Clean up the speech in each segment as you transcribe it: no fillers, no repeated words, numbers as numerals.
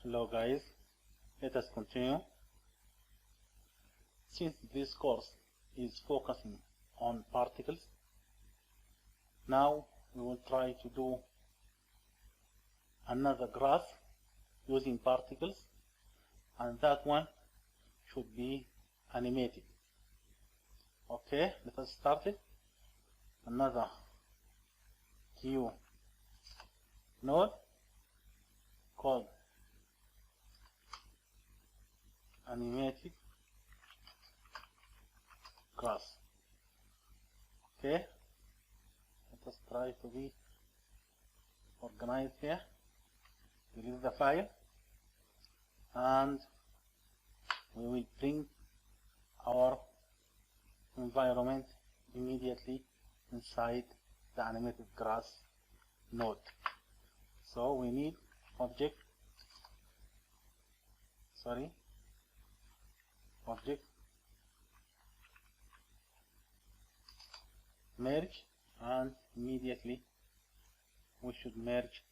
Hello guys, let us continue. Since this course is focusing on particles, now we will try to do another graph using particles, and that one should be animated. Okay, let us start it. Another new node called animated graph. Okay, let us try to be organized here. Delete the file and we will bring our environment immediately inside the animated graph node. So we need object merge, and immediately we should merge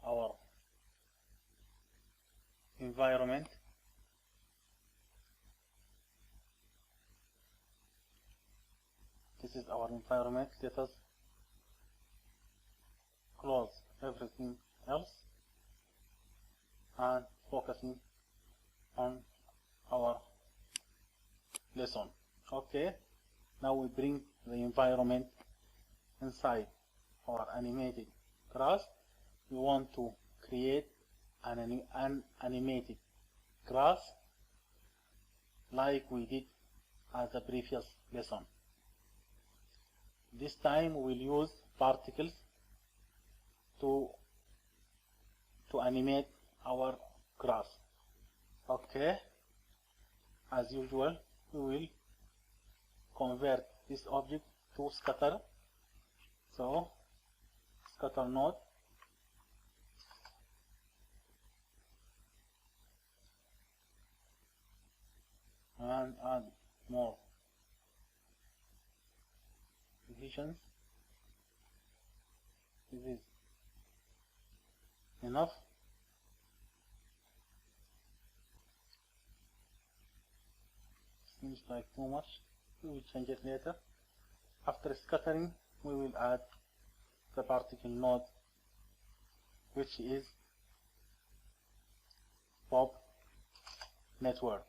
our environment This is our environment. Let us close everything else and focusing on our lesson. Okay, now we bring the environment inside our animated grass. We want to create an animated grass like we did as the previous lesson. This time we will use particles to animate our grass. Okay, as usual we will convert this object to scatter. So scatter node, and add more divisions. This is enough. Seems like too much. We will change it later. After scattering, we will add the particle node, which is pop network.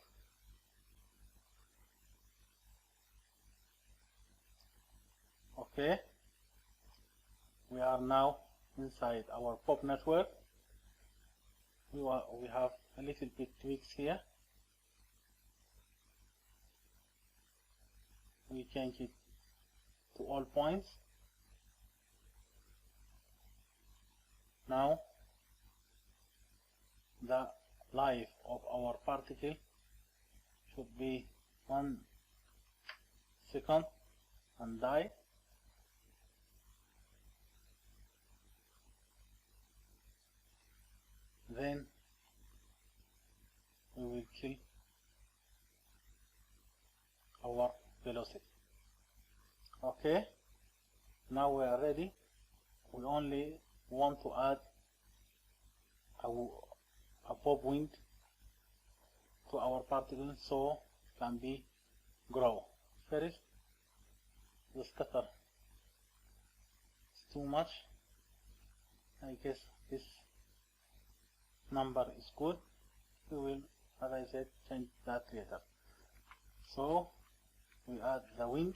Okay, we are now inside our pop network. We have a little bit tweaks here. We change it to all points. Now the life of our particle should be 1 second and die. Then we will kill our velocity. Okay, now we are ready. We only want to add a pop wind to our particle so it can be grow. First, the scatter is too much. I guess this number is good. We will, as I said, change that later. So we add the wind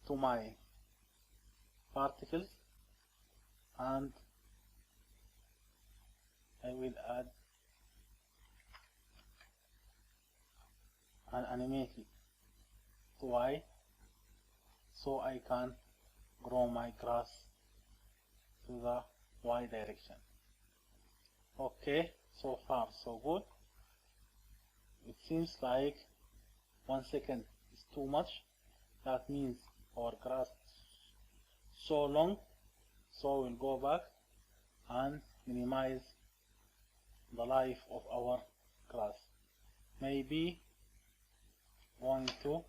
to my particles, and I will add an animated to Y so I can grow my grass to the Y direction. Okay, so far so good. It seems like 1 second is too much. That means our grass is so long, so we'll go back and minimize the life of our grass. Maybe going to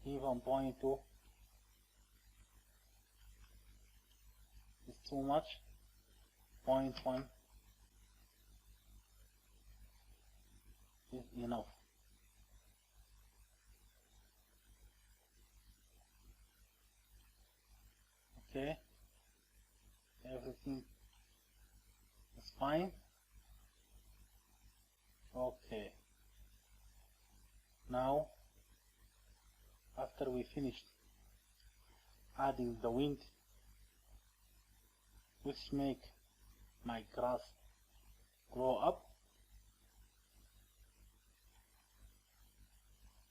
even 0.2 too much. 0.1 is enough. Okay, everything is fine. Okay, now after we finished adding the wind which make my grass grow up,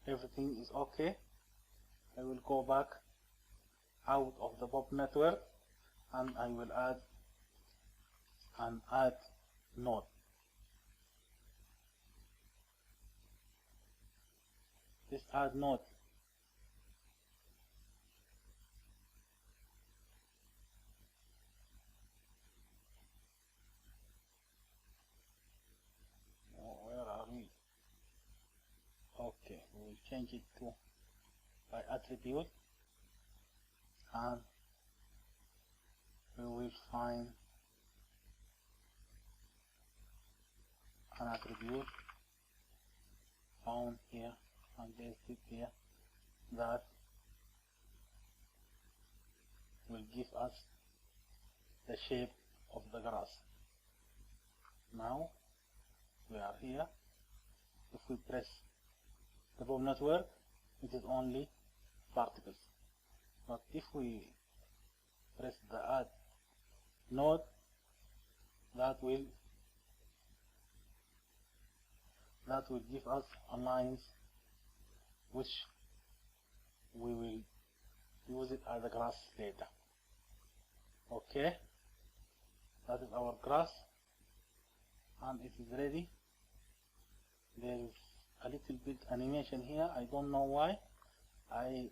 everything is okay. I will go back out of the Bob network and I will add an add node. This add node where are we? Okay, we will change it to by attribute and we will find an attribute found here and paste it here that will give us the shape of the grass. Now we are here. If we press the Bob network, it is only particles. But if we press the add node, that will give us a lines which we will use it as a grass later. Okay, that is our grass and it is ready. There is a little bit animation here. I don't know why. I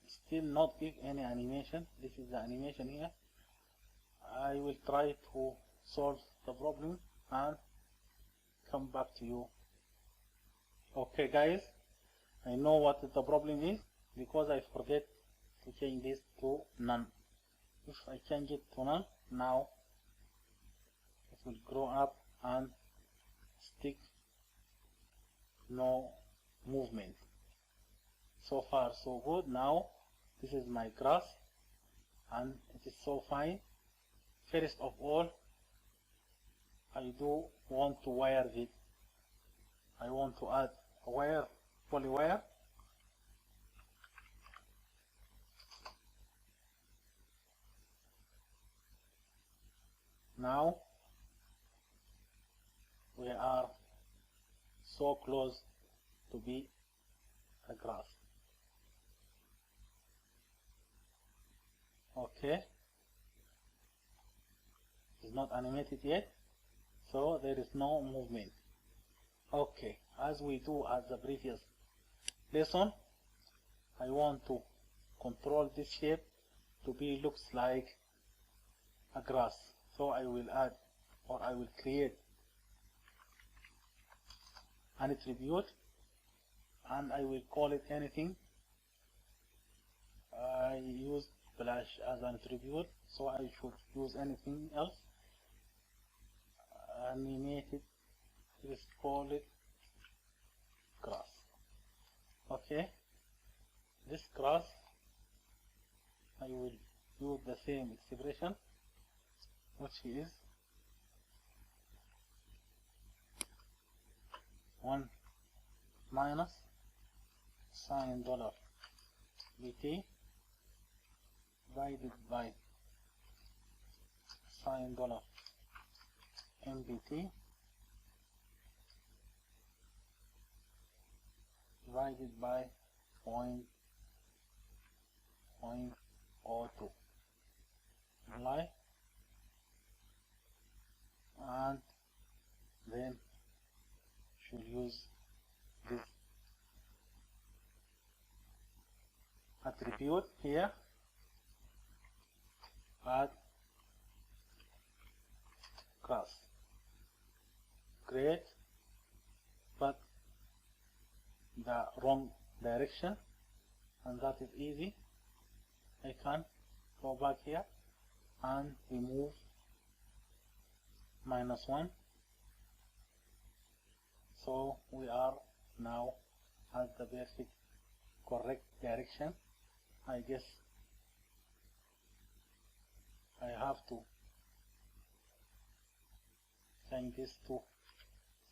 still not give any animation. This is the animation here. I will try to solve the problem and come back to you. Okay guys, I know what the problem is because I forget to change this to none. If I change it to none, now it will grow up and stick, no movement. So far so good. Now this is my grass and it is so fine. First of all, I do want to wire it. I want to add a wire, poly wire. Now we are so close to be a grass. Okay, it's not animated yet, so there is no movement. Okay, as we do at the previous lesson, I want to control this shape to be looks like a grass. So I will add, or I will create an attribute and I will call it anything. I use Balash as an attribute, so I should use anything else. Animated, let's call it grass. Okay, this grass I will use the same expression, which is 1 minus sine dollar BT divided by sine dollar MBT divided by 0.02 apply, and then should use this attribute here, add grass. Great, but the wrong direction, and that is easy. I can go back here and remove -1. So we are now at the perfect correct direction. I guess I have to change this to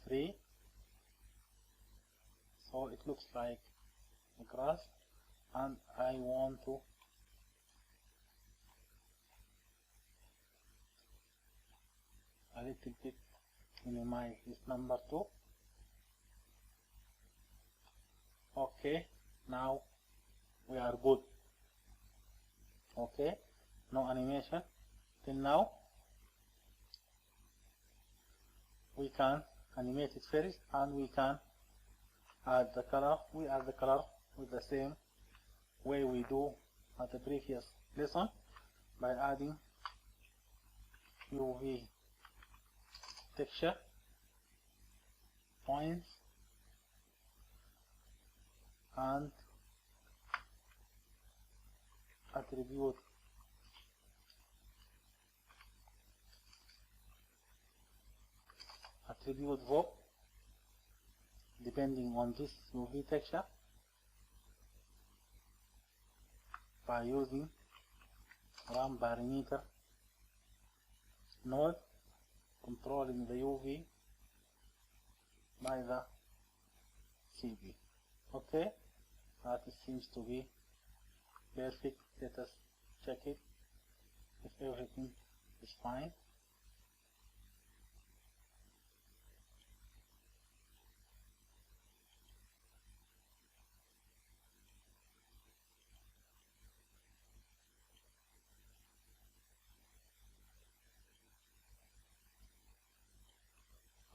3, so it looks like a grass, and I want to a little bit minimize this number too. Okay, now we are good. Okay, no animation till now. We can animate it first, and we can add the color. We add the color with the same way we do at the previous lesson, by adding UV texture points and attribute verb depending on this UV texture, by using RAM parameter node controlling the UV by the CB. Okay, that seems to be perfect. Let us check it if everything is fine.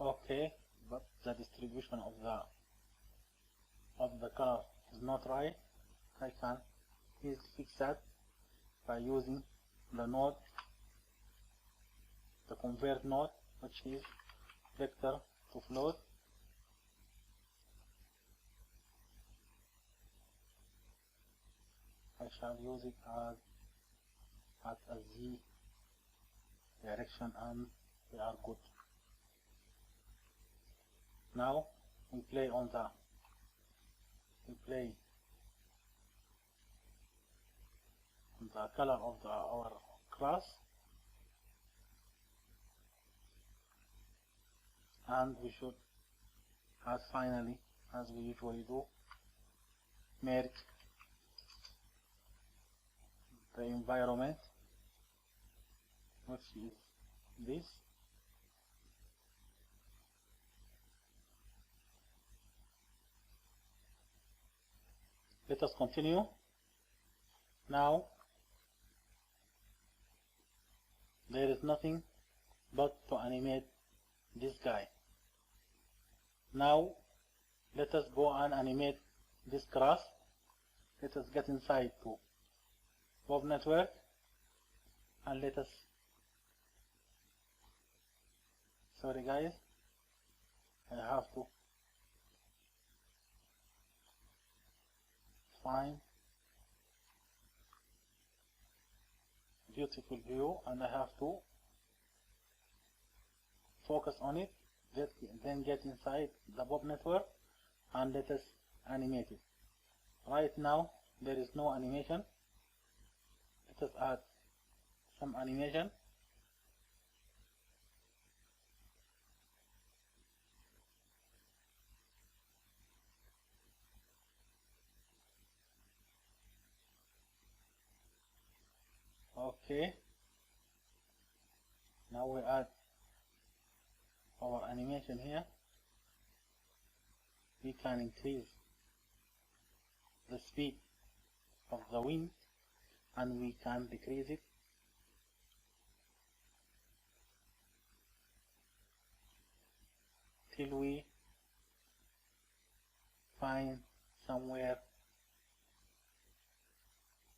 Okay, but the distribution of the color is not right. I can easily fix that by using the node, the convert node, which is vector to float. I shall use it at a Z direction, and we are good. Now we play on the color of our class, and we should, as finally, as we usually do, merge the environment, which is this. Let us continue. Now there is nothing but to animate this guy. Now let us go and animate this grass. Let us get inside to Bob Network, and let us, sorry guys, I have to find beautiful view, and I have to focus on it, then get inside the Bob Network, and let us animate it. Right now there is no animation. Let us add some animation. Okay, now we add our animation here. We can increase the speed of the wind, and we can decrease it. Till we find somewhere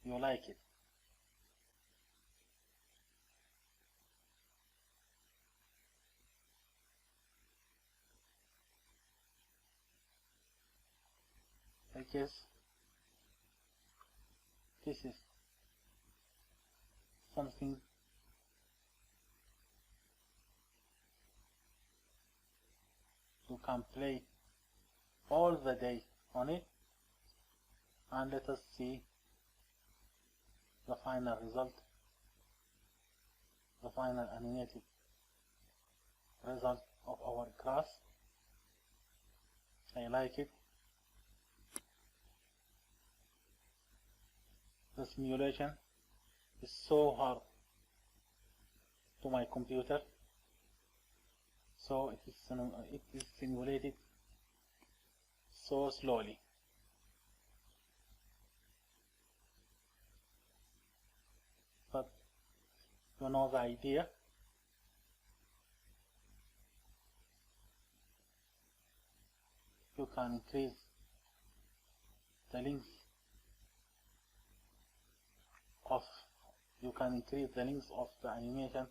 you like it. I guess this is something can play all the day on it, and let us see the final result, the final animated result of our class. I like it. The simulation is so hard to my computer, so it is simulated so slowly. But you know the idea. You can increase the length of the animation.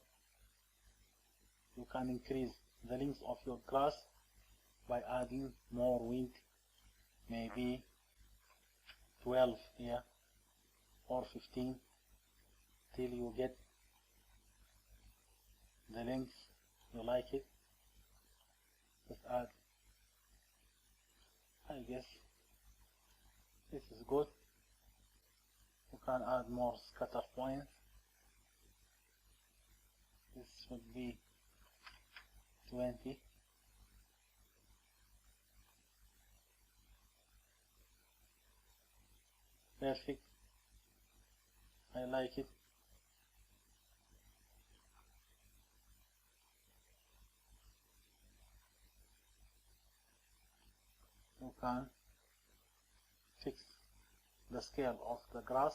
You can increase the length of your class by adding more wind, maybe 12 here or 15, till you get the length you like it. Just add. I guess this is good. You can add more scatter points. This should be 20. Perfect. I like it. You can fix the scale of the grass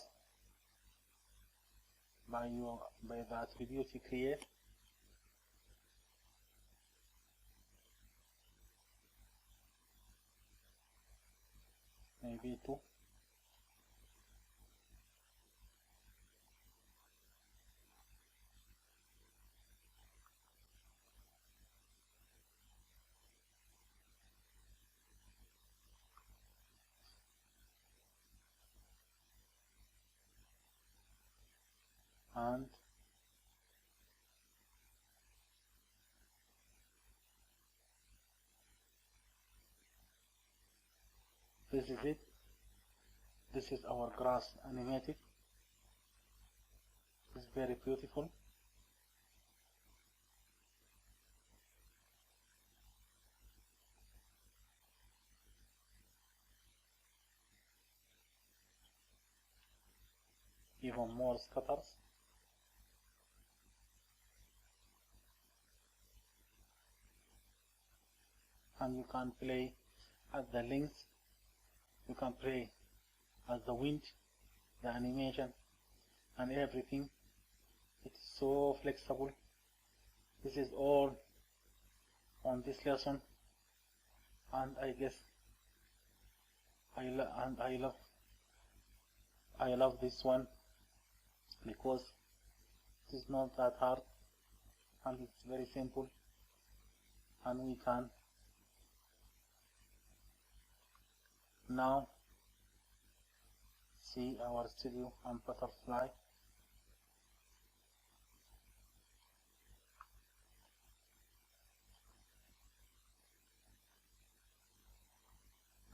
by the attribute you create. Maybe 2. And this is it. This is our grass animated. It's very beautiful. Even more scatters. And you can play at the length, you can play at the wind, the animation and everything. It is so flexible. This is all on this lesson, and I guess I love this one because it is not that hard and it's very simple, and we can now see our studio and butterfly.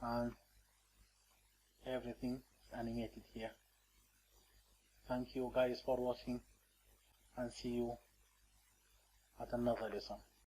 And everything is animated here. Thank you guys for watching, and see you at another lesson.